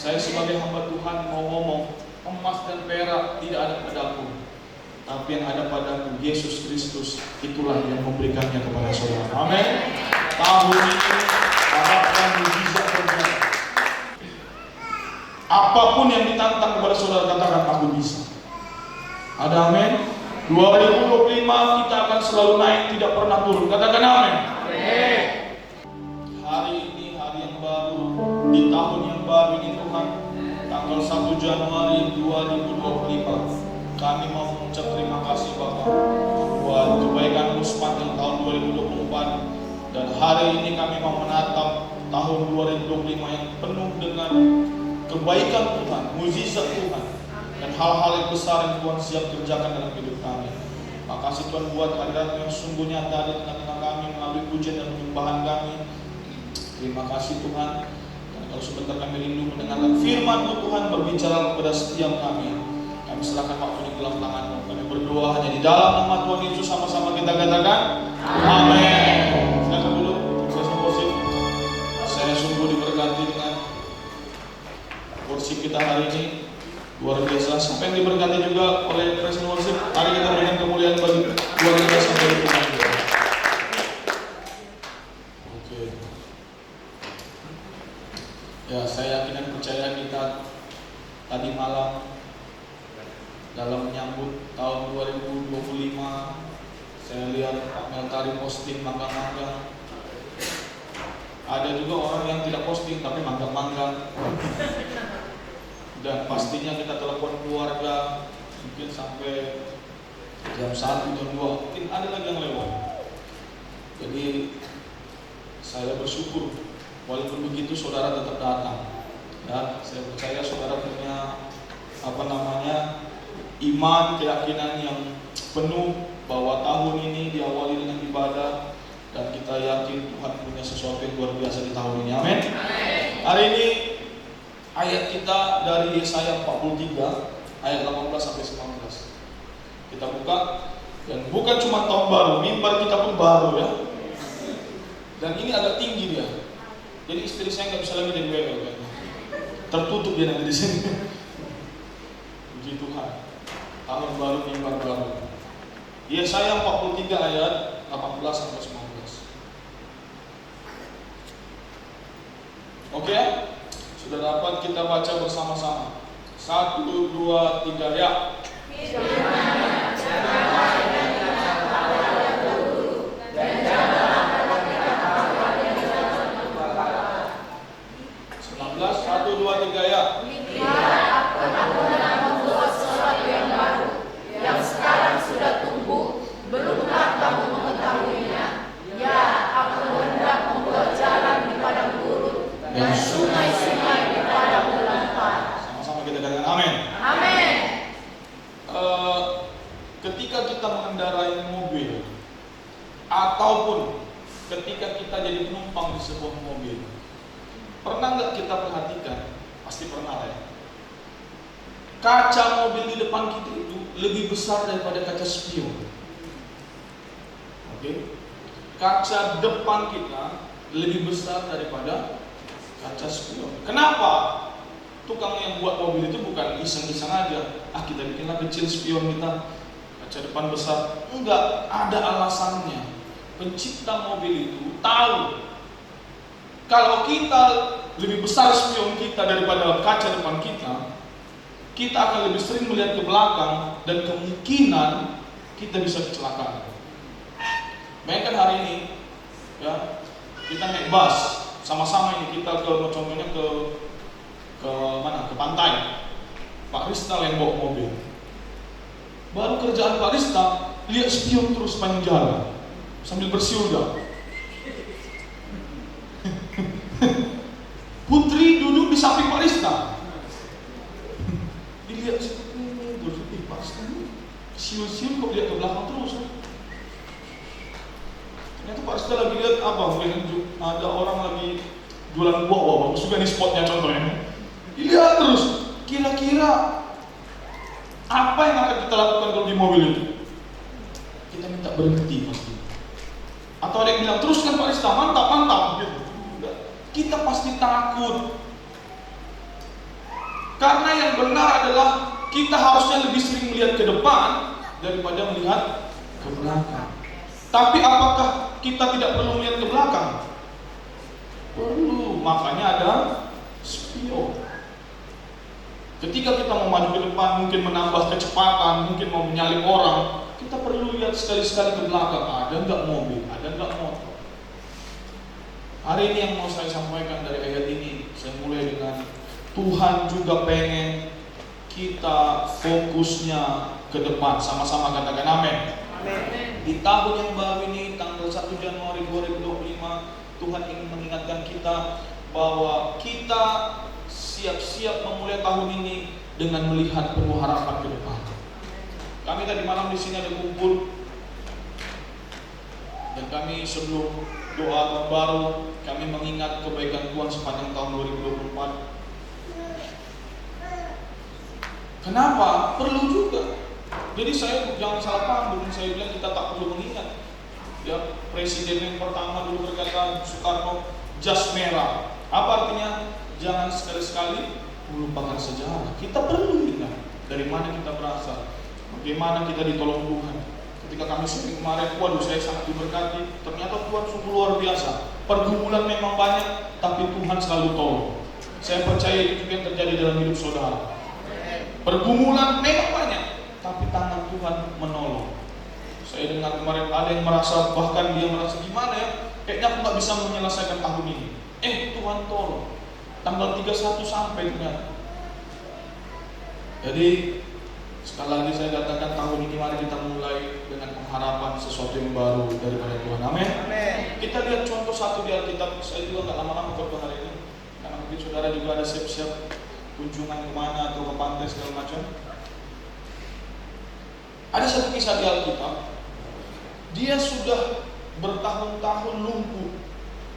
Saya sebagai hamba Tuhan mau ngomong, emas dan perak tidak ada padaku, tapi yang ada padaku Yesus Kristus, itulah yang memberikannya kepada saudara. Amin. Tahun ini harapkan mujizat terjadi. Apapun yang ditantang kepada saudara, katakan aku bisa. Ada amin. 2025 kita akan selalu naik, tidak pernah turun. Katakan amin. Hari ini hari yang baru, di tahun yang baru ini Tuhan, tanggal 1 Januari 2025, kami mau mengucap terima kasih Bapak buat kebaikan-Mu sepanjang tahun 2024. Dan hari ini kami mau menatap tahun 2025 yang penuh dengan kebaikan Tuhan, mujizat Tuhan, dan hal-hal yang besar yang Tuhan siap kerjakan dalam hidup kami. Makasih Tuhan buat hadirat yang sungguh nyata di tengah-tengah kami melalui pujian dan penyembahan kami. Terima kasih Tuhan. Dan kalau sebentar kami rindu mendengarkan firman-Mu Tuhan berbicara kepada setiap kami. Kami serahkan waktu di dalam tangan-Mu. Kami berdoa hanya di dalam nama Tuhan Yesus, sama-sama kita katakan amin. Silakan dulu, saya sungguh diberkati dengan worship kita hari ini. Luar biasa, sampai yang diberkati juga oleh Presiden Worship. Mari kita berikan kemuliaan bagi luar biasa dari Tuhan. Oke. Ya, saya yakin dan percaya kita tadi malam dalam menyambut tahun 2025, saya lihat Pak Meltari posting manggang-manggang. Ada juga orang yang tidak posting tapi manggang-manggang. Dan pastinya kita telepon keluarga mungkin sampai jam 1, jam 2, mungkin ada lagi yang lewat. Jadi saya bersyukur walaupun begitu saudara tetap datang. Dan saya percaya saudara punya iman, keyakinan yang penuh bahwa tahun ini diawali dengan ibadah, dan kita yakin Tuhan punya sesuatu yang luar biasa di tahun ini. Amin. Hari ini ayat kita dari Yesaya 43 ayat 18 sampai 19. Kita buka, dan bukan cuma tahun baru, mimbar kita pun baru ya. Dan ini agak tinggi dia. Jadi istri saya nggak bisa lagi dewel kan. Tertutup dia nanti di sini. Puji Tuhan. Tahun baru, mimbar baru. Yesaya 43 ayat 18 sampai 19. Oke? Sudah dapat kita baca bersama-sama. 1, 2, 3 ya. 19, 1, 2, 3 ya. Lihat, aku hendak membuat sesuatu yang baru, yang sekarang sudah tumbuh, belumkah kamu mengetahuinya? Ya, aku hendak membuat jalan di padang gurun dan sungai-sungai di padang belantara. Sama-sama kita katakan amin. Amin. Ketika kita mengendarai mobil, ataupun ketika kita jadi penumpang di sebuah mobil, pernah nggak kita perhatikan? Pasti pernah ya. Kaca mobil di depan kita itu lebih besar daripada kaca spion. Oke? Kaca depan kita lebih besar daripada kaca spion. Kenapa? Tukang yang buat mobil itu bukan iseng-iseng aja. Kita bikinlah kecil spion kita, kaca depan besar. Enggak, ada alasannya. Pencipta mobil itu tahu kalau kita lebih besar spion kita daripada kaca depan kita, kita akan lebih sering melihat ke belakang dan kemungkinan kita bisa kecelakaan. Bayangkan hari ini, ya, kita naik bus sama-sama ini, kita contohnya ke mana? Ke pantai. Pak Rista yang bawa mobil. Baru kerjaan Pak Rista lihat spion terus panjang jalan sambil bersiudah. Putri duduk di samping Pak Rista. Dilihat seperti ini, berpikir Pak Rista ini siul-siul kok lihat ke belakang terus. Ternyata Pak Rista lagi lihat apa? Mungkin ada orang lagi jualan buah, wah bagus juga nih spotnya contohnya. Dilihat terus, kira-kira apa yang akan kita lakukan kalau di mobil itu? Kita minta berhenti pasti. Atau ada yang bilang teruskan Pak Rista, mantap gitu. Kita pasti takut. Karena yang benar adalah kita harusnya lebih sering melihat ke depan daripada melihat ke belakang. Tapi apakah kita tidak perlu melihat ke belakang? Perlu, makanya ada spion. Ketika kita mau maju ke depan, mungkin menambah kecepatan, mungkin mau menyalip orang, kita perlu lihat sekali-sekali ke belakang. Ada nggak mobil, ada nggak motor. Hari ini yang mau saya sampaikan dari ayat ini, saya mulai dengan Tuhan juga pengen kita fokusnya ke depan. Sama-sama katakan amin. Di tahun yang baru ini, tanggal 1 Januari 2025, Tuhan ingin mengingatkan kita bahwa kita siap-siap memulai tahun ini dengan melihat penuh harapan ke depan. Kami tadi malam di sini ada kumpul, dan kami sebelum doa tahun baru, kami mengingat kebaikan Tuhan sepanjang tahun 2024. Kenapa? Perlu juga. Jadi saya jangan salah paham, bukan saya bilang kita tak perlu mengingat. Ya, presiden yang pertama dulu berkata, Soekarno, jas merah. Apa artinya? Jangan sekali-sekali melupakan sejarah. Kita perlu ingat dari mana kita berasal, bagaimana kita ditolong Tuhan. Ketika kami sering kemarin, waduh saya sangat diberkati. Ternyata Tuhan sungguh luar biasa. Pergumulan memang banyak, tapi Tuhan selalu tolong. Saya percaya itu juga yang terjadi dalam hidup saudara. Pergumulan memang banyak, tapi tangan Tuhan menolong. Saya dengar kemarin ada yang merasa, bahkan dia merasa gimana ya, kayaknya aku nggak bisa menyelesaikan tahun ini. Tuhan tolong. Tanggal 31 sampai ternyata. Jadi sekali lagi saya katakan tahun ini mari kita mulai dengan pengharapan sesuatu yang baru daripada Tuhan. Amin. Kita lihat contoh satu di Alkitab. Saya juga nggak lama-lama khotbah hari ini, karena mungkin saudara juga ada siap-siap kunjungan kemana atau ke pantai segala macam. Ada satu kisah di Alkitab. Dia sudah bertahun-tahun lumpuh.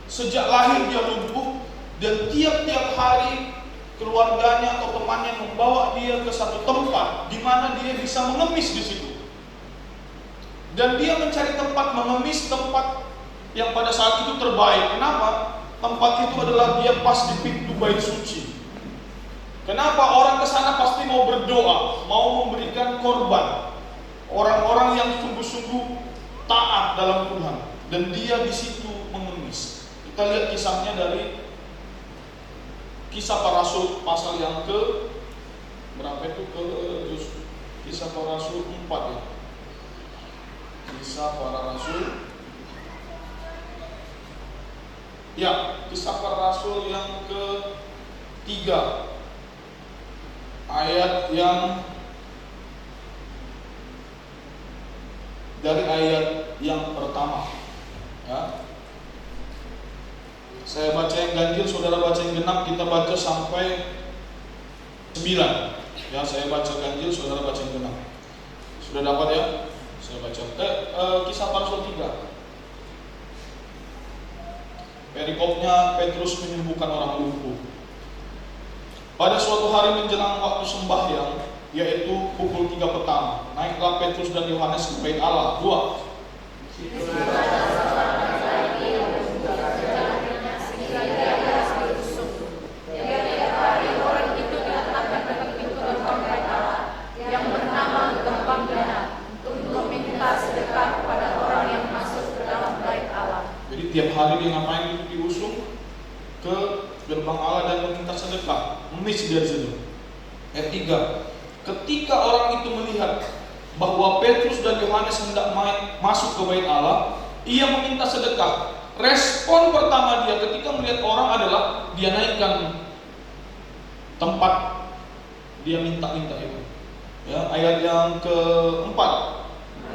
Sejak lahir dia lumpuh, dan tiap-tiap hari keluarganya atau temannya membawa dia ke satu tempat di mana dia bisa mengemis di situ. Dan dia mencari tempat mengemis, tempat yang pada saat itu terbaik. Kenapa? Tempat itu adalah dia pas di pintu bait suci. Kenapa? Orang ke sana pasti mau berdoa, mau memberikan korban. Orang-orang yang sungguh-sungguh taat dalam Tuhan, dan dia di situ mengemis. Kita lihat kisahnya dari Kisah Para Rasul pasal yang ke berapa itu, ke Kisah Para Rasul 4 ya. Kisah Para Rasul, ya, Kisah Para Rasul yang ke-3 ayat yang dari ayat yang pertama ya. Saya baca yang ganjil, saudara baca yang genap, kita baca sampai 9 ya. Saya baca ganjil, saudara baca yang genap. Sudah dapat ya? Saya baca Kisah Para Rasul 3. Perikopnya, Petrus menyembuhkan orang lumpuh. Pada suatu hari menjelang waktu sembahyang, yaitu pukul 3 petang, naiklah Petrus dan Yohanes ke bait Allah. 2. Jadi tiap hari dia ngapain itu, diusung ke gerbang Allah dan meminta sedekah, mengemis dari situ. Ayat 3. Ketika orang itu melihat bahwa Petrus dan Yohanes hendak masuk ke bait Allah, ia meminta sedekah. Respon pertama dia ketika melihat orang adalah dia naikkan tempat dia minta-minta itu. Ya, ayat yang ke-4.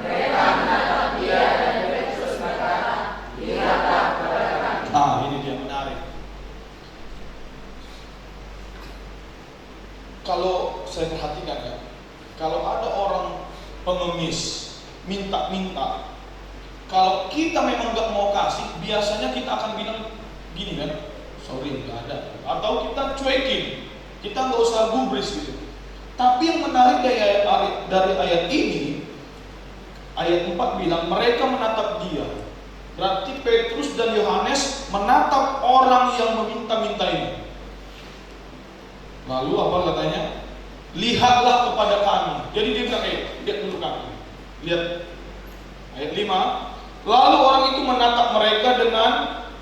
Mereka menatap dia dan Petrus berkata, lihatlah kepada kami. Nah, ini dia menarik. Kalau saya perhatikan ya, kalau ada orang pengemis minta-minta, kalau kita memang nggak mau kasih, biasanya kita akan bilang gini kan, sorry nggak ada, atau kita cuekin, kita nggak usah gubris gitu. Tapi yang menarik dari ayat ini, ayat 4 bilang mereka menatap dia. Berarti Petrus dan Yohanes menatap orang yang meminta-minta ini. Lalu apa katanya? Lihatlah kepada kami. Jadi dia bilang, lihat dulu kami. Lihat ayat 5. Lalu orang itu menatap mereka dengan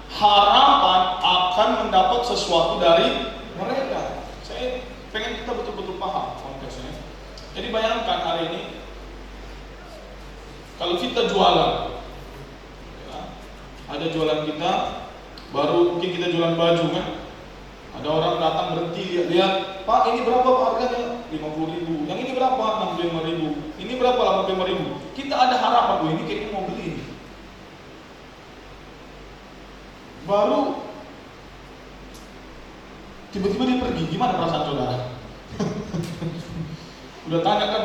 harapan akan mendapat sesuatu dari mereka. Saya pengen kita betul-betul paham konteksnya. Jadi bayangkan hari ini, kalau kita jualan, ya, ada jualan kita, baru mungkin kita jualan baju kan, ada orang datang berhenti lihat-lihat, Pak ini berapa Pak harganya? 50.000. Yang ini berapa? 65.000. Ini berapa? 85.000. Kita ada harapan, ini kayaknya mau beli ini. Baru tiba-tiba dia pergi, gimana perasaan saudara? Udah tanyakan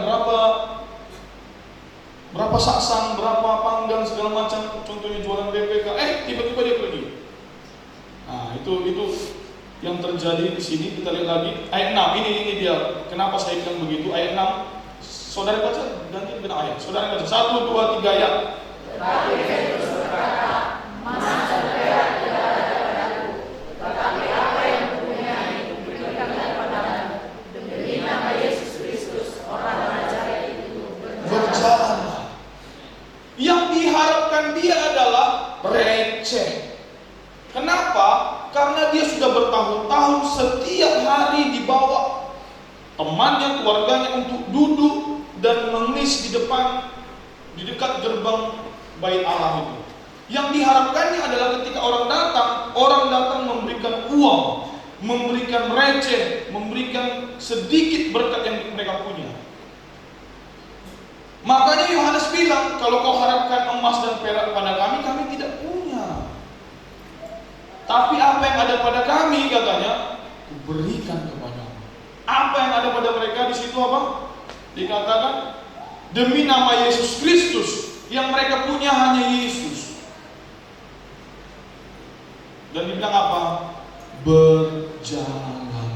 berapa saksang, berapa panggang segala macam, contohnya jualan BPK, tiba-tiba dia pergi. Nah, itu yang terjadi di sini. Kita lihat lagi ayat 6. Ini dia. Kenapa saya bilang begitu? Ayat 6. Saudara baca, ganti dengan ayat. Saudara baca 1, 2, 3 ya. Tetapi Petrus berkata, emas dan perak tidak ada kepadaku, tetapi apa yang kupunyai kuberikan kepadamu. Demi nama Yesus Kristus, orang Nazaret itu Berjalanlah. Yang diharapkan dia adalah receh. Kenapa? Karena dia sudah bertahun-tahun setiap hari dibawa temannya, keluarganya untuk duduk dan mengemis di dekat gerbang bait Allah itu. Yang diharapkannya adalah ketika orang datang memberikan uang, memberikan receh, memberikan sedikit berkat yang mereka punya. Makanya Yohanes bilang, kalau kau harapkan emas dan perak pada kami tidak punya. Tapi apa yang ada pada kami, katanya, kuberikan kepadamu. Apa yang ada pada mereka di situ apa? Dikatakan demi nama Yesus Kristus. Yang mereka punya hanya Yesus. Dan dibilang apa? Berjalanlah.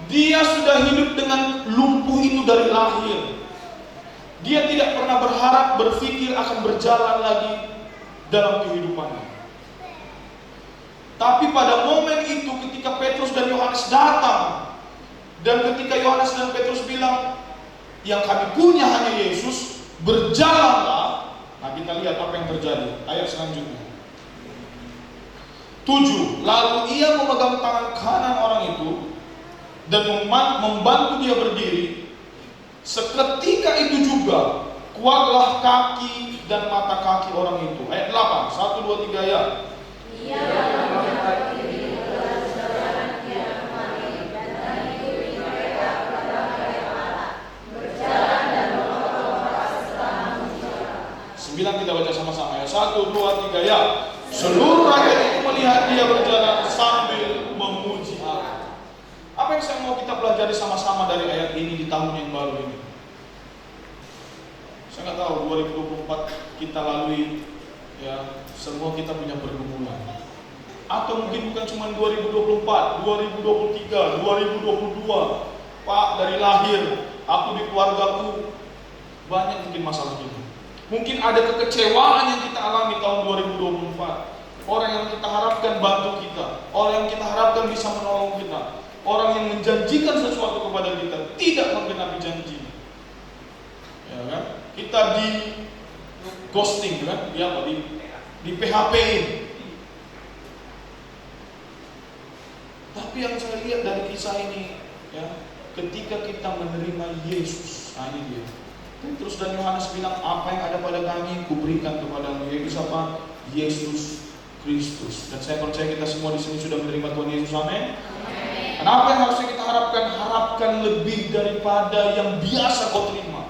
Dia sudah hidup dengan lumpuh itu dari lahir. Dia tidak pernah berpikir akan berjalan lagi dalam kehidupannya. Tapi pada momen itu ketika Petrus dan Yohanes datang, dan ketika Yohanes dan Petrus bilang, yang kami punya hanya Yesus, berjalanlah. Nah, kita lihat apa yang terjadi. Ayat selanjutnya 7. Lalu ia memegang tangan kanan orang itu dan membantu dia berdiri. Seketika itu juga kuatlah kaki dan mata kaki orang itu. Ayat 8. 1, 2, 3 ya. Ia menangkap diri dalam perjalanan dia kemari dan mengikuti mereka kepada hadirat Allah, berjalan dan memotong para serta manusia. 9 kita baca sama-sama ya. 1, 2, 3 ya. Seluruh rakyat itu melihat dia berjalan sambil memuji Allah. Apa yang saya mau kita pelajari sama-sama dari ayat ini di tahun yang baru ini? Saya nggak tahu 2024 kita lalui, ya, semua kita punya pergumulan. Atau mungkin bukan cuma 2024, 2023, 2022. Pak, dari lahir, aku di keluargaku banyak mungkin masalah kita. Mungkin ada kekecewaan yang kita alami tahun 2024. Orang yang kita harapkan bantu kita, orang yang kita harapkan bisa menolong kita, orang yang menjanjikan sesuatu kepada kita tidak menggenapi janji. Ya kan? Kita di ghosting kan? Di PHP-in. Tapi yang saya lihat dari kisah ini, ya, ketika kita menerima Yesus, ini dia. Petrus dan Yohanes bilang, apa yang ada pada kami, kuberikan kepadamu. Yaitu siapa? Yesus Kristus. Dan saya percaya kita semua di sini sudah menerima Tuhan Yesus. Amin. Kenapa yang harusnya kita harapkan? Harapkan lebih daripada yang biasa kau terima.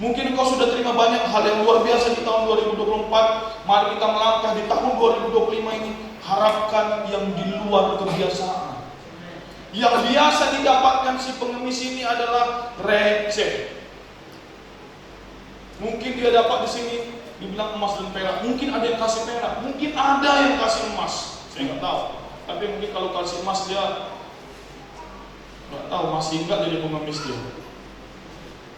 Mungkin kau sudah terima banyak hal yang luar biasa di tahun 2024. Mari kita melangkah di tahun 2025 ini. Harapkan yang di luar kebiasaan. Yang biasa didapatkan si pengemis ini adalah receh. Mungkin dia dapat di sini dibilang emas dan perak. Mungkin ada yang kasih perak, mungkin ada yang kasih emas. Saya nggak tahu. Tapi mungkin kalau kasih emas dia nggak tahu masih enggak jadi pengemis dia.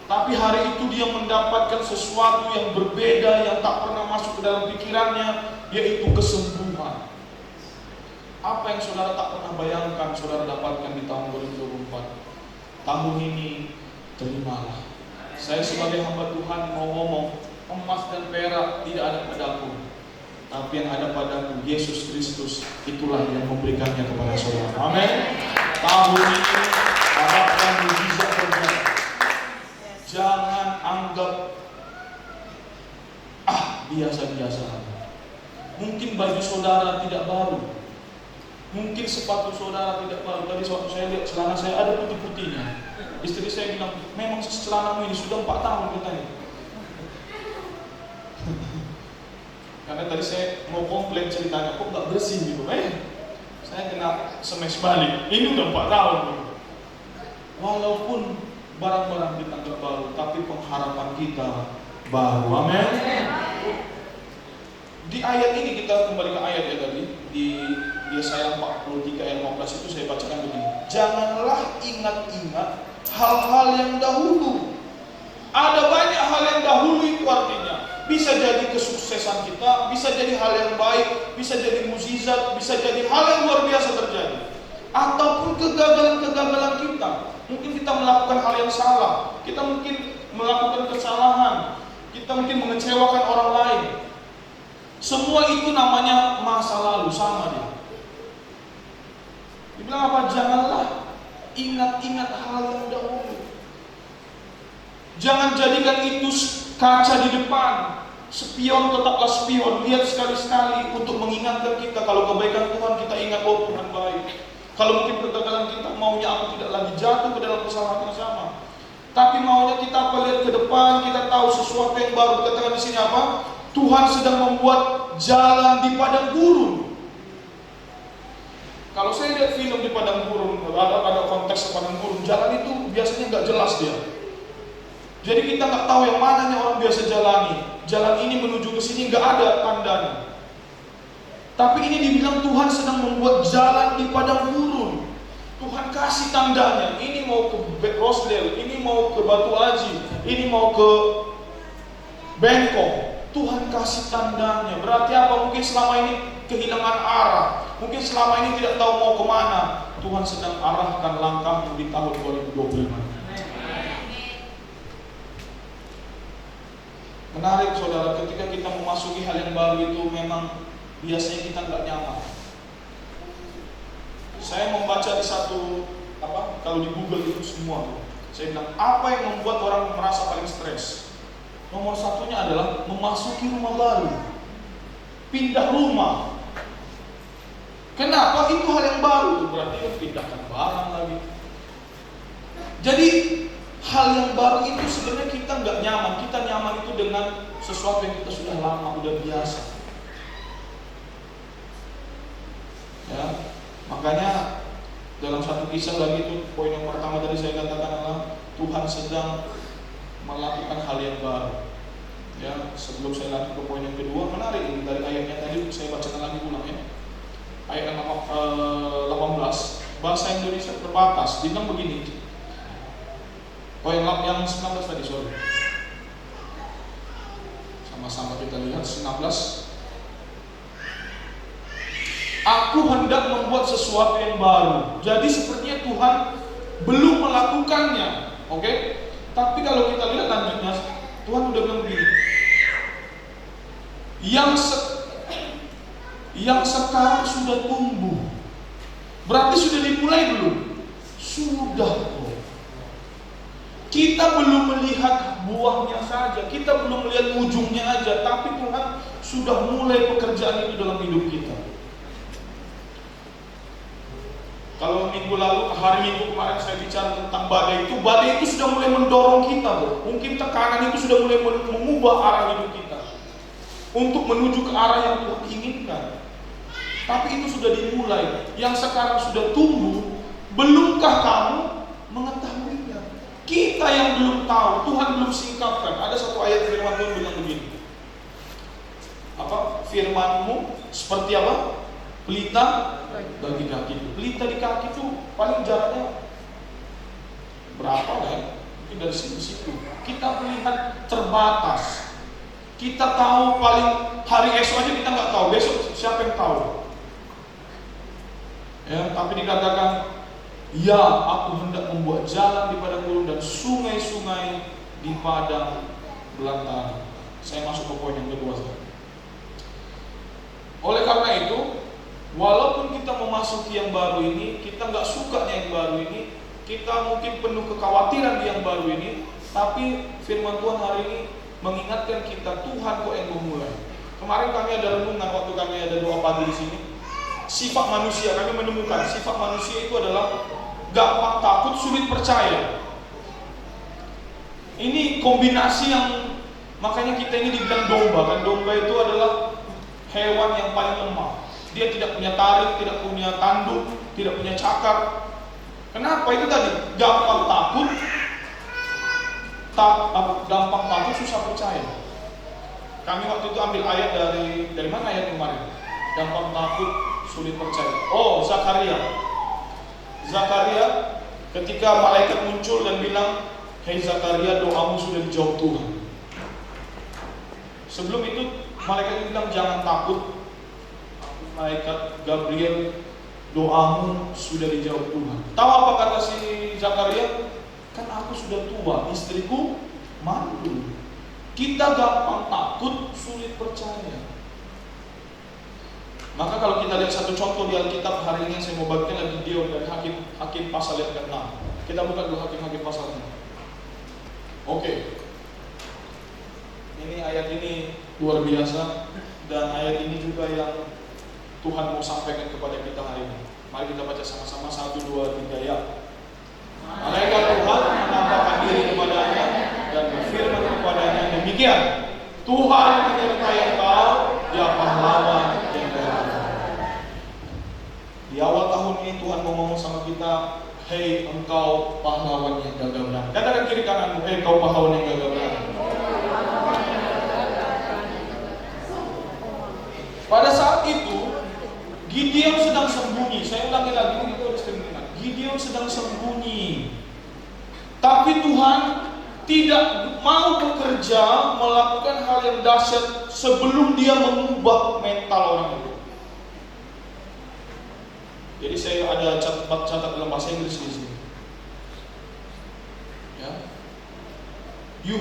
Tapi hari itu dia mendapatkan sesuatu yang berbeda, yang tak pernah masuk ke dalam pikirannya, yaitu kesembuhan. Apa yang saudara tak pernah bayangkan saudara dapatkan di tahun 2024? Tahun ini terimalah. Saya sebagai hamba Tuhan mau ngomong, emas dan perak tidak ada padaku, tapi yang ada padaku Yesus Kristus, itulah yang memberikannya kepada saudara. Amin. Tahun ini harapkan mujizat terjadi. Jangan anggap biasa-biasa aja. Mungkin baju saudara tidak baru, mungkin sepatu saudara tidak baru. Tadi waktu saya lihat celana saya ada putih-putihnya. Istri saya bilang, memang celanamu ini sudah 4 tahun katanya. Karena tadi saya mau komplain ceritanya, kok nggak bersih gitu. Saya kena smash balik. Ini udah 4 tahun. Walaupun barang-barang kita nggak baru, tapi pengharapan kita baru. Amin. Di ayat ini kita kembali ke ayat ya tadi di Yesaya 43 ayat 15 itu saya bacakan begini. Janganlah ingat-ingat hal-hal yang dahulu. Ada banyak hal yang dahulu itu artinya bisa jadi kesuksesan kita, bisa jadi hal yang baik, bisa jadi mukjizat, bisa jadi hal yang luar biasa terjadi. Ataupun kegagalan-kegagalan kita. Mungkin kita melakukan hal yang salah, kita mungkin melakukan kesalahan, kita mungkin mengecewakan orang lain. Semua itu namanya masa lalu, sama dia. Dibilang apa? Janganlah ingat-ingat hal yang dahulu. Jangan jadikan itu kaca di depan. Spion tetaplah spion. Lihat sekali-sekali untuk mengingatkan kita. Kalau kebaikan Tuhan kita ingat, oh Tuhan baik. Kalau mungkin kegagalan kita, maunya aku tidak lagi jatuh ke dalam kesalahan yang sama. Tapi maunya kita lihat ke depan, kita tahu sesuatu yang baru. Katakan di sini apa? Tuhan sedang membuat jalan di padang gurun. Kalau saya lihat film di padang gurun, ada konteks padang gurun, jalan itu biasanya nggak jelas dia. Jadi kita nggak tahu yang mananya orang biasa jalani. Jalan ini menuju ke sini nggak ada tandanya. Tapi ini dibilang Tuhan sedang membuat jalan di padang gurun. Tuhan kasih tandanya. Ini mau ke Rosdale, ini mau ke Batu Aji, ini mau ke Bengkok. Tuhan kasih tandanya. Berarti apa? Mungkin selama ini kehilangan arah. Mungkin selama ini tidak tahu mau kemana. Tuhan sedang arahkan langkahmu di tahun 2025. Menarik saudara, ketika kita memasuki hal yang baru itu memang biasanya kita nggak nyaman. Saya membaca di satu kalau di Google itu semua. Saya bilang apa yang membuat orang merasa paling stres? Nomor satunya adalah memasuki rumah baru, pindah rumah. Kenapa? Itu hal yang baru, berarti kan pindahkan barang lagi. Jadi hal yang baru itu sebenarnya kita nggak nyaman. Kita nyaman itu dengan sesuatu yang kita sudah lama, udah biasa. Ya, makanya dalam satu kisah lagi itu poin yang pertama tadi saya katakan adalah Tuhan sedang melakukan hal yang baru. Ya, sebelum saya lanjut ke poin yang kedua, menarik ini dari ayatnya tadi saya bacakan lagi ulang ya. Ayat 18, bahasa Indonesia terbatas, dibilang begini. Poin yang 19 tadi, sorry. Sama-sama kita lihat 19. Aku hendak membuat sesuatu yang baru. Jadi sepertinya Tuhan belum melakukannya, oke? Tapi kalau kita lihat lanjutnya, Tuhan udah bilang begini. Yang sekarang sudah tumbuh, berarti sudah dimulai belum? Sudah. Kita belum melihat buahnya saja, kita belum melihat ujungnya aja, tapi Tuhan sudah mulai pekerjaan itu dalam hidup kita. Kalau minggu lalu, hari Minggu kemarin saya bicara tentang badai itu sudah mulai mendorong kita, bro. Mungkin tekanan itu sudah mulai mengubah arah hidup kita untuk menuju ke arah yang Tuhan inginkan. Tapi itu sudah dimulai. Yang sekarang sudah tumbuh, belumkah kamu mengetahuinya? Kita yang belum tahu, Tuhan belum singkapkan. Ada satu ayat firman Tuhan bilang begini. Firman-Mu seperti apa? Pelita bagi kaki. Pelita di kaki itu paling jaraknya berapa ya? Mungkin dari situ. Kita melihat terbatas. Kita tahu paling hari esok aja kita nggak tahu. Besok siapa yang tahu? Ya, tapi dikatakan, ya, aku hendak membuat jalan di padang gurun dan sungai-sungai di padang belantara. Saya masuk ke poin yang kedua. Oleh karena itu, walaupun kita memasuki yang baru ini, kita nggak sukanya yang baru ini, kita mungkin penuh kekhawatiran di yang baru ini, tapi firman Tuhan hari ini mengingatkan kita, Tuhan kok yang memulai. Kemarin kami ada renungan waktu kami ada doa pagi di sini. Sifat manusia, kami menemukan sifat manusia itu adalah gampang takut, sulit percaya. Ini kombinasi yang makanya kita ini dibilang domba, kan domba itu adalah hewan yang paling lemah. Dia tidak punya taring, tidak punya tanduk, tidak punya cakar. Kenapa? Itu tadi gampang takut, gampang takut, susah percaya. Kami waktu itu ambil ayat dari mana ayat kemarin? Gampang takut, sulit percaya. Oh, Zakaria. Zakaria ketika malaikat muncul dan bilang, "Hei Zakaria, doamu sudah dijawab Tuhan." Sebelum itu malaikat bilang, "Jangan takut, malaikat Gabriel, doamu sudah dijawab Tuhan." Tahu apa kata si Zakaria? Kan aku sudah tua, istriku mandu. Kita gampang takut, sulit percaya. Maka kalau kita lihat satu contoh di Alkitab hari ini, saya mau bagikan lagi Gideon dari Hakim pasal yang ke-6. Kita buka dulu Hakim pasal 6. Oke. Ini ayat ini luar biasa, dan ayat ini juga yang Tuhan mau sampaikan kepada kita hari ini. Mari kita baca sama-sama 1, 2, 3 ya. Malaikat Tuhan menampakkan diri kepadanya dan berfirman kepadanya demikian, Tuhan menyertai engkau, ya pahlawan yang gagah. Di awal tahun ini Tuhan mau ngomong sama kita, hei engkau pahlawan yang gagah berani. Katakan kiri kananmu, hei engkau pahlawan yang gagah berani. Pada saat itu Gideon sedang sembunyi. Saya ulangi lagi, ini kita harus dengar. Gideon sedang sembunyi. Tapi Tuhan tidak mau bekerja melakukan hal yang dahsyat sebelum dia mengubah mental orang itu. Jadi saya ada catat dalam bahasa Inggris di sini. Ya. You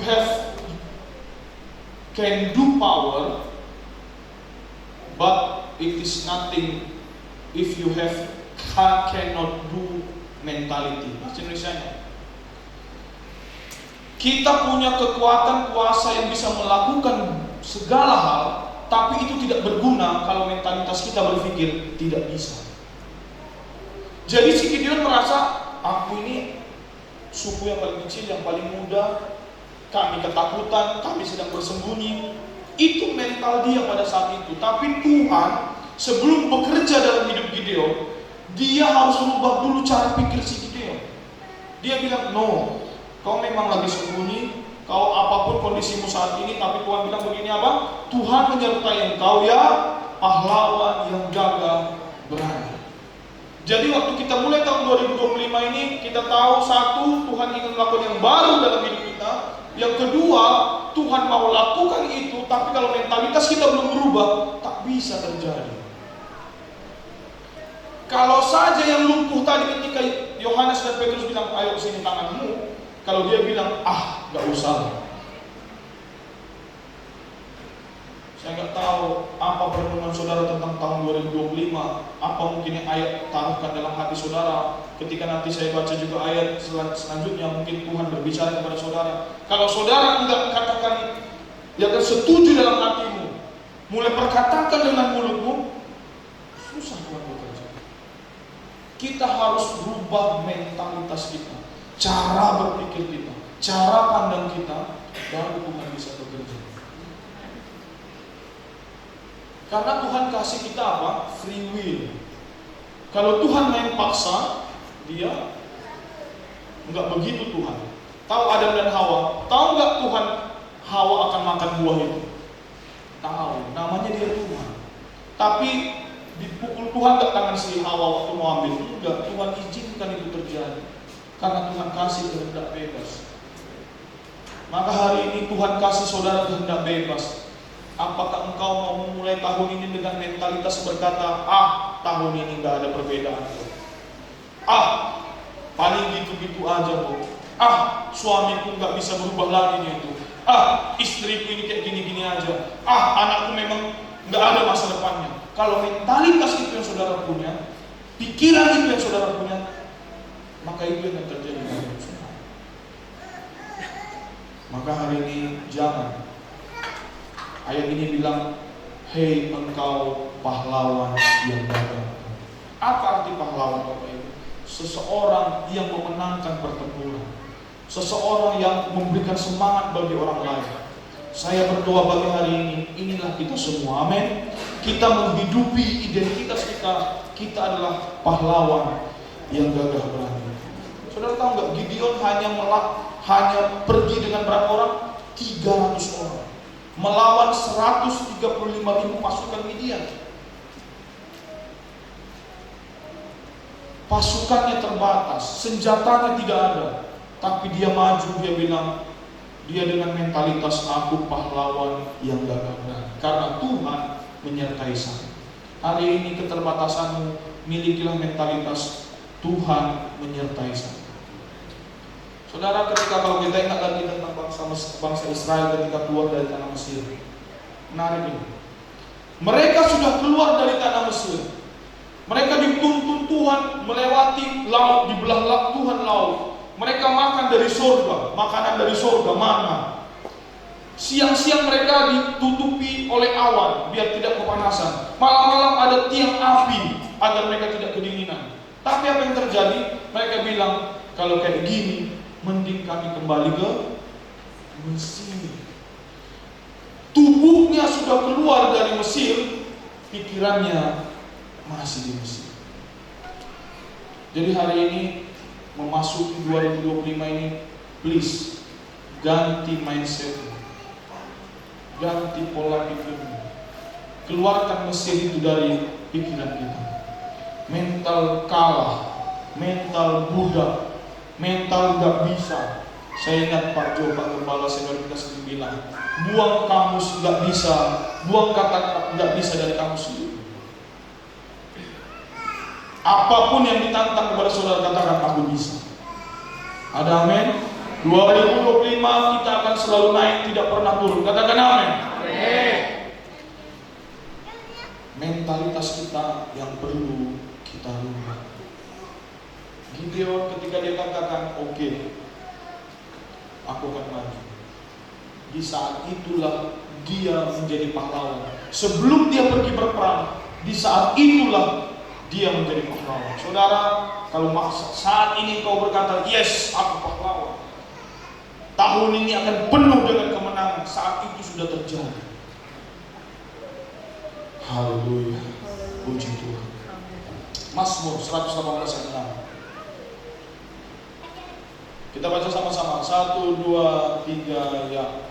can do power, but it is nothing if you cannot do mentality. Bahasa Indonesianya. Kita punya kekuatan kuasa yang bisa melakukan segala hal, tapi itu tidak berguna kalau mentalitas kita berpikir tidak bisa. Jadi si Gideon merasa, aku ini suku yang paling kecil, yang paling muda, kami ketakutan, kami sedang bersembunyi. Itu mental dia pada saat itu. Tapi Tuhan sebelum bekerja dalam hidup Gideon, dia harus merubah dulu cara pikir si Gideon. Dia bilang, no, kau memang lagi sembunyi, kau apapun kondisimu saat ini, tapi Tuhan bilang begini apa? Tuhan menyertai engkau ya, pahlawan yang gagah berani. Jadi waktu kita mulai tahun 2025 ini, kita tahu satu, Tuhan ingin melakukan yang baru dalam hidup kita. Yang kedua, Tuhan mau lakukan itu, tapi kalau mentalitas kita belum berubah, tak bisa terjadi. Kalau saja yang lumpuh tadi ketika Yohanes dan Petrus bilang, ayo sini tanganmu. Kalau dia bilang, gak usah. Saya nggak tahu apa perenungan saudara tentang tahun 2025. Apa mungkin yang ayat taruhkan dalam hati saudara. Ketika nanti saya baca juga ayat selanjutnya, mungkin Tuhan berbicara kepada saudara. Kalau saudara tidak katakan, ya kan setuju dalam hatimu, mulai perkatakan dengan mulutmu, susah Tuhan bekerja. Kita harus rubah mentalitas kita, cara berpikir kita, cara pandang kita, baru Tuhan bisa bekerja. Karena Tuhan kasih kita apa? Free will. Kalau Tuhan main paksa, dia enggak begitu Tuhan. Tahu Adam dan Hawa? Tahu enggak Tuhan Hawa akan makan buah itu? Tahu, namanya dia Tuhan. Tapi dipukul Tuhan enggak tangan si Hawa waktu mau ambil? Enggak, Tuhan izinkan itu terjadi. Karena Tuhan kasih kehendak bebas. Maka hari ini Tuhan kasih saudara kehendak bebas. Apakah engkau mau memulai tahun ini dengan mentalitas berkata, tahun ini nggak ada perbedaan. Paling gitu-gitu aja Bu. Suamiku nggak bisa berubah lagi nih itu. Istriku ini kayak gini-gini aja. Anakku memang nggak ada masa depannya. Kalau mentalitas itu yang saudara punya, pikiran itu yang saudara punya, maka itu yang akan terjadi dalam hidup saudara. Maka hari ini jangan. Ayat ini bilang, hei engkau pahlawan yang gagah. Apa arti pahlawan Bapak Ibu? Seseorang yang memenangkan pertempuran, seseorang yang memberikan semangat bagi orang lain. Saya berdoa bagi hari ini, inilah kita semua, amin. Kita menghidupi identitas kita adalah pahlawan yang gagah berani. Saudara tahu nggak, Gideon hanya pergi dengan berapa orang? 300 orang melawan 135.000 pasukan Midian. Pasukannya terbatas, senjatanya tidak ada, tapi dia maju, dia bilang, dia dengan mentalitas aku pahlawan yang gagah berani, karena Tuhan menyertai saya. Hari ini keterbatasanmu, milikilah mentalitas Tuhan menyertai saya. Saudara, ketika kalau kita ingat lagi tentang bangsa Israel ketika keluar dari tanah Mesir, menarik ini. Mereka sudah keluar dari tanah Mesir. Mereka dituntun Tuhan melewati laut, dibelah Tuhan laut. Mereka makan dari surga, makanan dari surga, mana. Siang-siang mereka ditutupi oleh awan biar tidak kepanasan. Malam-malam ada tiang api agar mereka tidak kedinginan. Tapi apa yang terjadi? Mereka bilang, kalau kayak gini, mending kami kembali ke Mesir. Tubuhnya sudah keluar dari Mesir, pikirannya masih di Mesir. Jadi hari ini memasuki 2025 ini, please ganti mindset, ganti pola pikir, keluarkan Mesir itu dari pikiran kita. Mental kalah, mental budak, mental nggak bisa. Saya ingat Pak Jo, Pak Gembala senior kita sering bilang, buang kamus nggak bisa, buang kata nggak bisa dari kamus itu. Apapun yang ditantang kepada saudara, katakan aku bisa. Ada amin? 2025 kita akan selalu naik, tidak pernah turun. Katakan amin. Mentalitas kita yang perlu kita rubah. Gideon ketika dia katakan, oke, aku akan maju. Di saat itulah dia menjadi pahlawan. Sebelum dia pergi berperang, di saat itulah dia menjadi pahlawan. Saudara, kalau saat ini kau berkata, yes, aku pahlawan, tahun ini akan penuh dengan kemenangan, saat itu sudah terjadi. Haleluya, puji Tuhan. Mazmur 118 ayat 6. Kita baca sama-sama. 1, 2, 3, ya.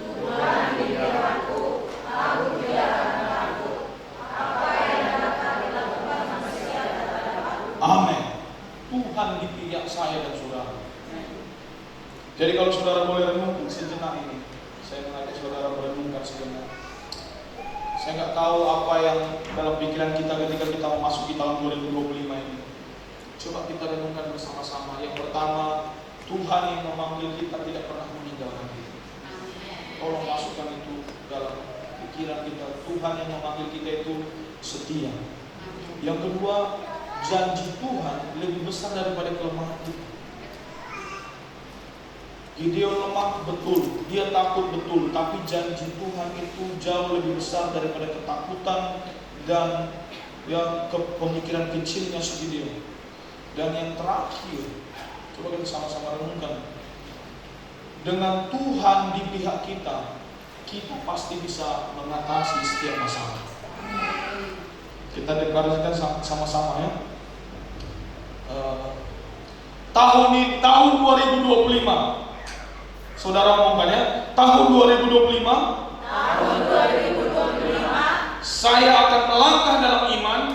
Tuhan pikiranku, aku tidak akan takut. Apa yang dapat dilakukan manusia terhadap aku. Amin. Tuhan di pihak saya dan saudara. Jadi kalau saudara boleh renung sejenak ini, saya mengajak saudara merenungkan sejenak. Saya nggak tahu apa yang dalam pikiran kita ketika kita memasuki tahun 2025 ini. Coba kita renungkan bersama-sama. Yang pertama, Tuhan yang memanggil kita tidak pernah meninggalkan kita. Tolong masukkan itu dalam pikiran kita. Tuhan yang memanggil kita itu setia. Yang kedua, janji Tuhan lebih besar daripada kelemahan kita. Gideon lemah betul, dia takut betul, tapi janji Tuhan itu jauh lebih besar daripada ketakutan dan yang pemikiran kecilnya si Gideon. Dan yang terakhir, coba kita sama-sama renungkan. Dengan Tuhan di pihak kita, kita pasti bisa mengatasi setiap masalah. Kita deklarasikan sama-sama ya. Tahun 2025. Saudara ngomongkan ya, tahun 2025, saya akan melangkah dalam iman,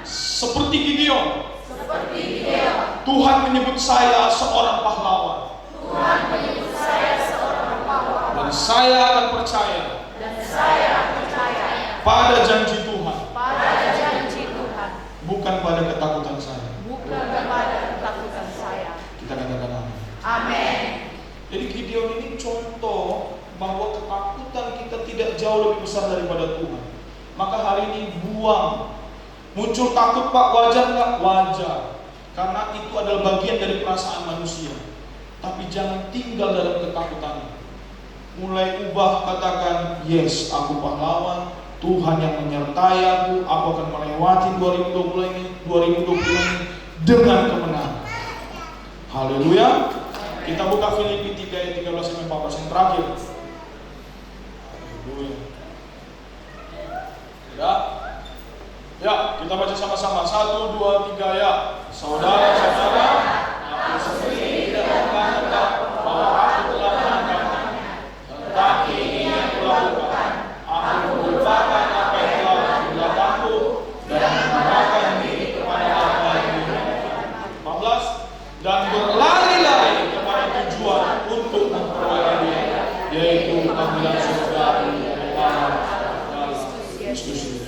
seperti Gideon. Tuhan menyebut saya seorang pahlawan. Dan saya akan percaya pada janji Tuhan, pada janji Tuhan, bukan pada ketakutan saya. bukan kepada ketakutan saya. Kita katakan amin. Amin. Jadi Gideon ini contoh bahwa ketakutan kita tidak jauh lebih besar daripada Tuhan. Maka hari ini buang. Muncul takut Pak, wajar nggak? Wajar. Karena itu adalah bagian dari perasaan manusia. Tapi jangan tinggal dalam ketakutan. Mulai ubah, katakan, yes, aku pahlawan, Tuhan yang menyertai aku akan melewati 2025 ini dengan kemenangan. Haleluya. Kita buka Filipi 3 ayat 13-14 yang terakhir. Haleluya. Ya, kita baca sama-sama. 1, 2, 3 ya. Saudara-saudara, aku sendiri tidak menganggap bahwa aku telah menangkapnya. Tetapi ini yang kulakukan, aku melupakan apa yang telah di belakangku dan mengarahkan diri kepada apa yang di depan. 14. Dan berlari-lari kepada tujuan untuk memperoleh dia, yaitu panggilan surga dari Allah dalam Kristus Yesus.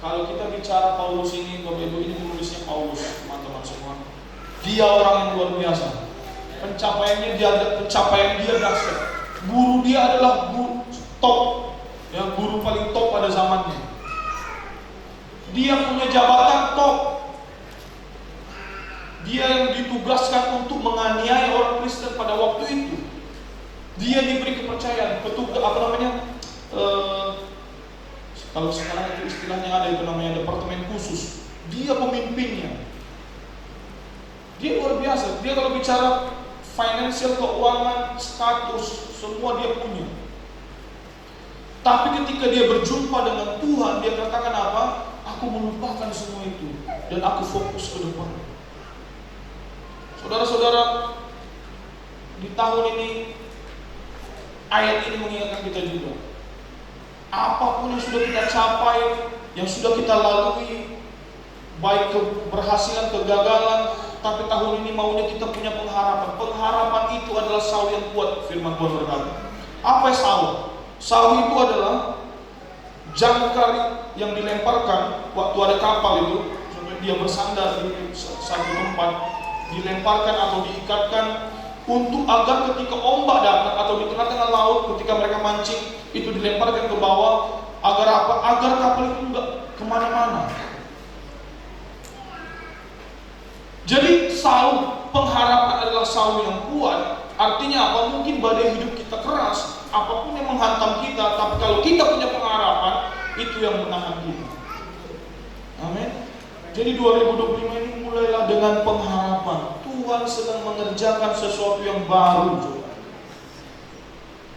Kalau kita bicara Paulus ini, Bapak Ibu, ini menulisnya Paulus, teman-teman semua. Dia orang yang luar biasa. Pencapaian dia dahsyat. Guru dia adalah guru top, ya, guru paling top pada zamannya. Dia punya jabatan top. Dia yang ditugaskan untuk menganiaya orang Kristen pada waktu itu. Dia diberi kepercayaan, kalau sekarang itu istilahnya ada, itu namanya departemen khusus. Dia pemimpinnya. Dia luar biasa. Dia kalau bicara financial, keuangan, status, semua dia punya. Tapi ketika dia berjumpa dengan Tuhan, dia katakan apa? Aku melupakan semua itu dan aku fokus ke depan. Saudara-saudara, di tahun ini ayat ini mengingatkan kita juga. Apapun yang sudah kita capai, yang sudah kita lalui, baik keberhasilan, kegagalan, tapi tahun ini maunya kita punya pengharapan. Pengharapan itu adalah saw yang kuat, firman Tuhan berkata. Apa saw? Saw itu adalah jangkar yang dilemparkan waktu ada kapal itu, sampai dia bersandar di satu tempat, dilemparkan atau diikatkan untuk agar ketika ombak datang atau di tengah-tengah laut ketika mereka mancing, itu dilemparkan ke bawah. Agar apa? Agar kapal itu enggak kemana-mana. Jadi saw, pengharapan adalah saw yang kuat. Artinya apa? Mungkin badai hidup kita keras, apapun yang menghantam kita, tapi kalau kita punya pengharapan, itu yang menahan kita. Amin. Jadi 2025 ini mulailah dengan pengharapan. Tuhan sedang mengerjakan sesuatu yang baru, saudara.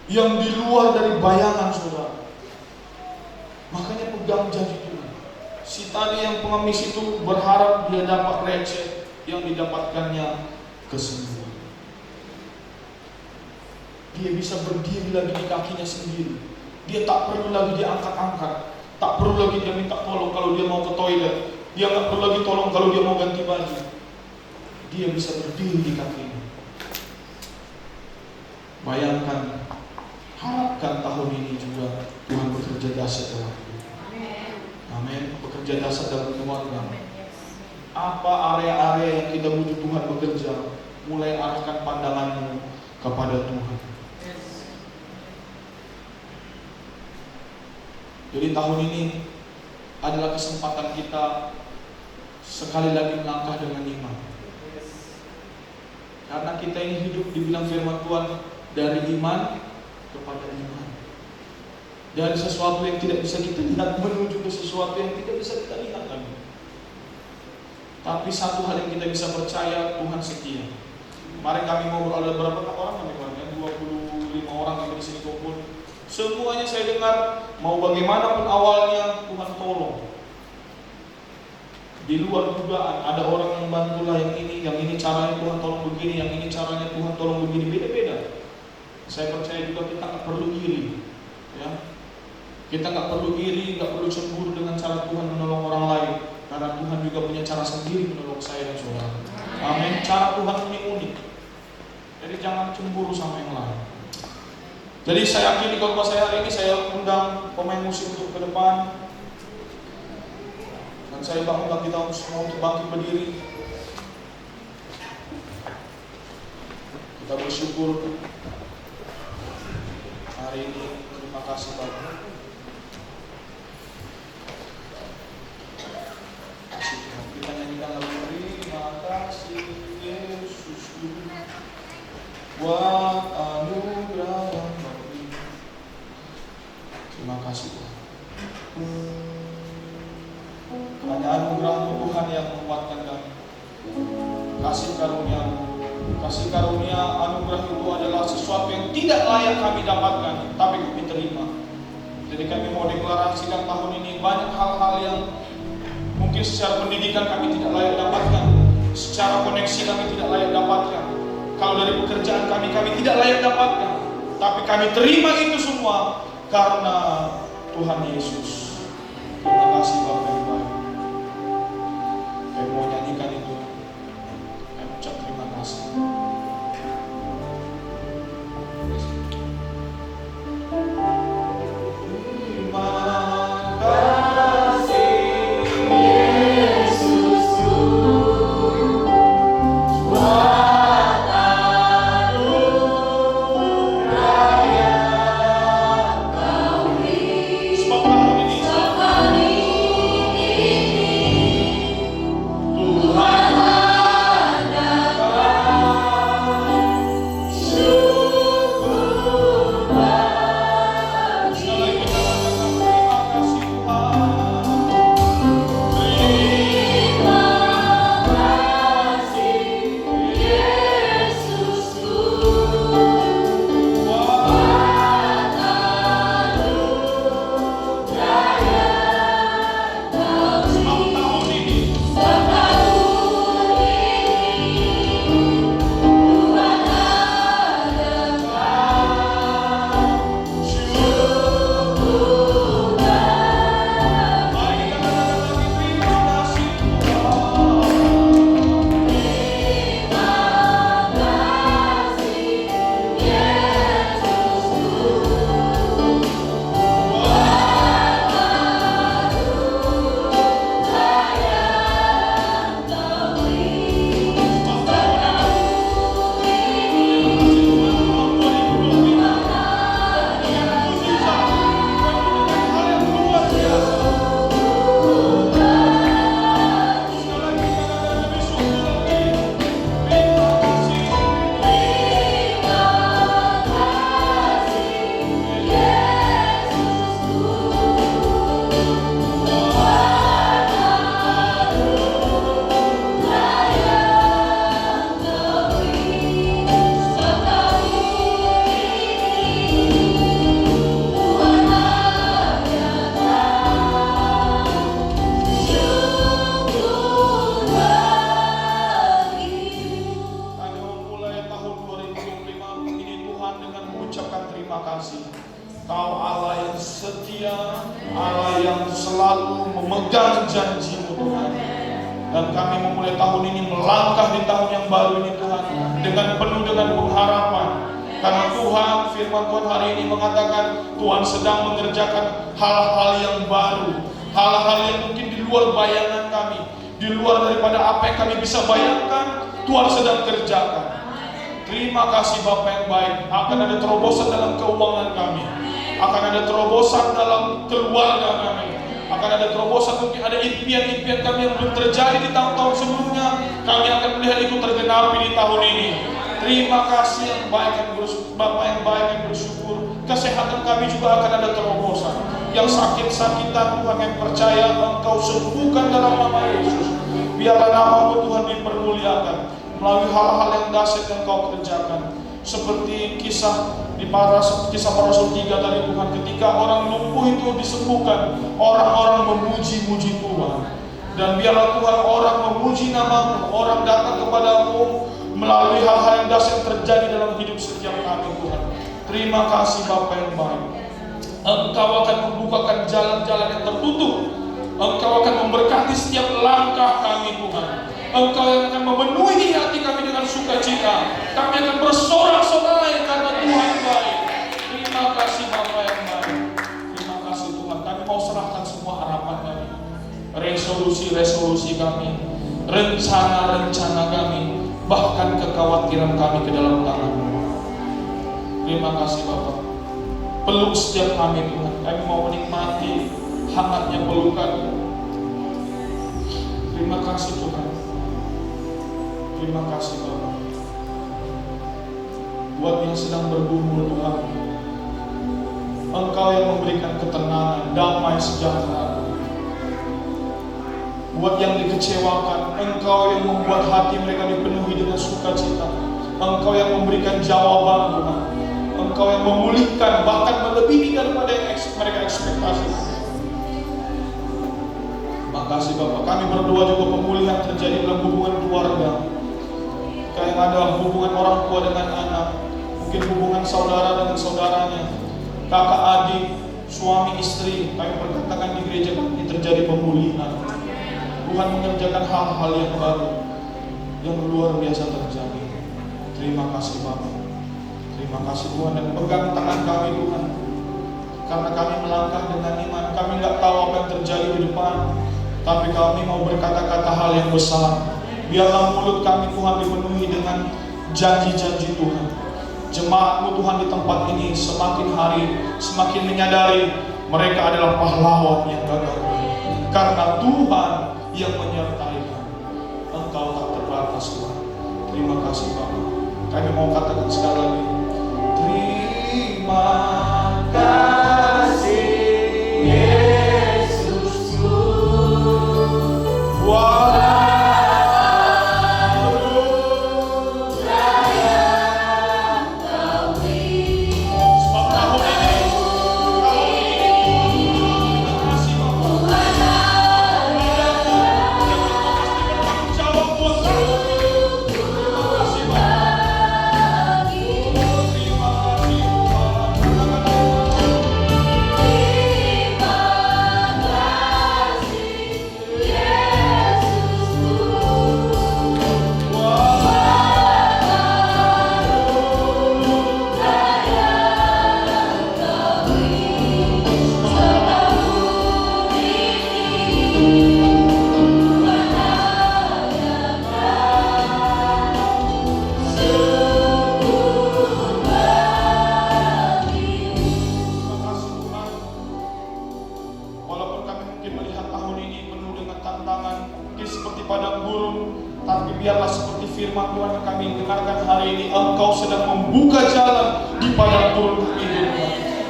Yang di luar dari bayangan saudara. Makanya pegang janji Tuhan. Si tadi yang pengemis itu berharap dia dapat receh, yang didapatkannya kesembuhan. Dia bisa berdiri lagi di kakinya sendiri. Dia tak perlu lagi diangkat-angkat. Tak perlu lagi dia minta tolong kalau dia mau ke toilet. Dia nggak perlu lagi tolong kalau dia mau ganti baju. Dia bisa berdiri di kakinya. Bayangkan, harapkan tahun ini juga Tuhan bekerja dahsyat dalam hidup. Amin. Bekerja dahsyat dalam keluarga. Apa area-area yang kita butuh Tuhan bekerja, mulai arahkan pandanganmu kepada Tuhan. Jadi tahun ini adalah kesempatan kita sekali lagi melangkah dengan iman. Karena kita ini hidup dibilang firman Tuhan dari iman kepada iman. Dari sesuatu yang tidak bisa kita lihat menuju ke sesuatu yang tidak bisa kita lihat lagi. Tapi satu hal yang kita bisa percaya, Tuhan setia. Kemarin kami ngobrol, ada berapa orang kami kemarin? 25 orang kami di sini kumpul. Semuanya saya dengar, mau bagaimanapun awalnya Tuhan tolong. Di luar dugaan, ada orang yang bantulah yang ini caranya Tuhan tolong begini, yang ini caranya Tuhan tolong begini, beda-beda. Saya percaya juga kita nggak perlu iri, ya. Kita nggak perlu iri, nggak perlu cemburu dengan cara Tuhan menolong orang lain, karena Tuhan juga punya cara sendiri menolong saya dan saudara. Amin. Cara Tuhan ini unik. Jadi jangan cemburu sama yang lain. Jadi saya yakin di khotbah saya hari ini saya undang pemain musik untuk ke depan. Dan saya bangunkan kita semua untuk bangkit berdiri. Kita bersyukur hari ini. Terima kasih Bapak. Kasih Tuhan. Kita nyanyikan lagu terima kasih Yesus buat anugerah yang baru. Terima kasih Tuhan. Hanya anugerah Tuhan yang menguatkan kami. Kasih karunia anugerah itu adalah sesuatu yang tidak layak kami dapatkan, tapi kami terima. Jadi kami mau deklarasikan tahun ini banyak hal-hal yang mungkin secara pendidikan kami tidak layak dapatkan, secara koneksi kami tidak layak dapatkan. Kalau dari pekerjaan kami tidak layak dapatkan, tapi kami terima itu semua karena Tuhan Yesus. Terima kasih Bapak yang baik. Kami mau nyanyikan itu. Kami ucap terima kasih. Kau Allah yang setia, Allah yang selalu memegang janji-Mu Tuhan. Dan kami memulai tahun ini melangkah di tahun yang baru ini Tuhan, dengan penuh dengan pengharapan. Karena Tuhan, firman Tuhan hari ini mengatakan Tuhan sedang mengerjakan hal-hal yang baru, hal-hal yang mungkin di luar bayangan kami, di luar daripada apa yang kami bisa bayangkan. Tuhan sedang kerjakan. Terima kasih Bapak yang baik. Akan ada terobosan dalam keuangan kami, akan ada terobosan dalam keluarga kami, akan ada terobosan, mungkin ada impian-impian kami yang belum terjadi di tahun-tahun sebelumnya. Kami akan melihat itu tergenapi di tahun ini. Terima kasih yang baik, Bapak yang baik yang bersyukur. Kesehatan kami juga akan ada terobosan. Yang sakit-sakitan Tuhan yang percaya Engkau sembuhkan dalam nama Yesus. Biarlah nama-Mu Tuhan dipermuliakan melalui hal-hal yang dahsyat yang Kau kerjakan. Seperti kisah para rasul 3 tadi Tuhan, ketika orang lumpuh itu disembuhkan, orang-orang memuji-muji Tuhan. Dan biarlah Tuhan orang memuji nama-Mu, orang datang kepada-Mu melalui hal-hal yang dahsyat yang terjadi dalam hidup setiap kami Tuhan. Terima kasih Bapa yang baik. Engkau akan membukakan jalan-jalan yang tertutup. Engkau akan memberkati setiap langkah kami Tuhan. Engkau yang akan memenuhi hati kami dengan sukacita. Kami akan bersorak-sorai karena Tuhan baik. Terima resolusi kami, rencana-rencana kami, bahkan kekhawatiran kami ke dalam tangan-Mu. Terima kasih Bapa. Peluk setiap kami Tuhan. Kami mau menikmati hangatnya pelukan. Terima kasih Tuhan. Terima kasih Bapa. Buat yang sedang bergumul Tuhan, Engkau yang memberikan ketenangan, damai, sejahtera. Buat yang dikecewakan, Engkau yang membuat hati mereka dipenuhi dengan sukacita. Engkau yang memberikan jawaban Tuhan. Engkau yang memulihkan, bahkan melebihi daripada yang mereka ekspektasi. Makasih Bapak. Kami berdoa juga pemulihan terjadi dalam hubungan keluarga. Kayak ada hubungan orang tua dengan anak, mungkin hubungan saudara dengan saudaranya, kakak adik, suami istri. Kami perkatakan di gereja ini terjadi pemulihan. Tuhan mengerjakan hal-hal yang baru, yang luar biasa terjadi. Terima kasih Bapak. Terima kasih Tuhan, dan pegang tangan kami Tuhan. Karena kami melangkah dengan iman. Kami nggak tahu apa yang terjadi di depan, tapi kami mau berkata-kata hal yang besar. Biarlah mulut kami Tuhan dipenuhi dengan janji-janji Tuhan. Jemaat-Mu Tuhan di tempat ini semakin hari semakin menyadari mereka adalah pahlawan yang gagal. Karena Tuhan yang menyertai kami. Engkau tak terbatas Tuhan. Terima kasih Bapak. Kami mau katakan sekali lagi, terima kasih Yesusku.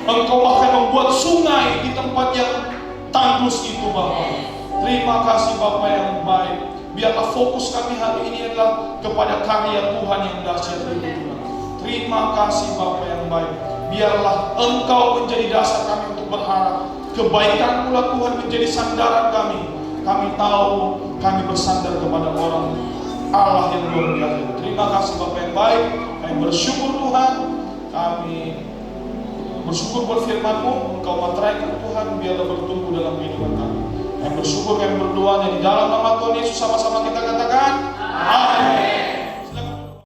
Engkau bahkan membuat sungai di tempat yang tandus itu Bapak. Terima kasih Bapak yang baik. Biarlah fokus kami hari ini adalah kepada karya Tuhan yang dahsyat itu Tuhan. Terima kasih Bapak yang baik. Biarlah Engkau menjadi dasar kami untuk berharap. Kebaikan pula Tuhan menjadi sandaran kami. Kami tahu kami bersandar kepada orang Allah yang luar biasa. Terima kasih Bapak yang baik. Kami bersyukur Tuhan. Kami bersyukur buat firman-Mu. Engkau materaikan Tuhan, biarlah bertumbuh dalam kehidupan kami. Kami bersyukur, kami berdoanya di dalam nama Tuhan Yesus, sama-sama kita katakan amin.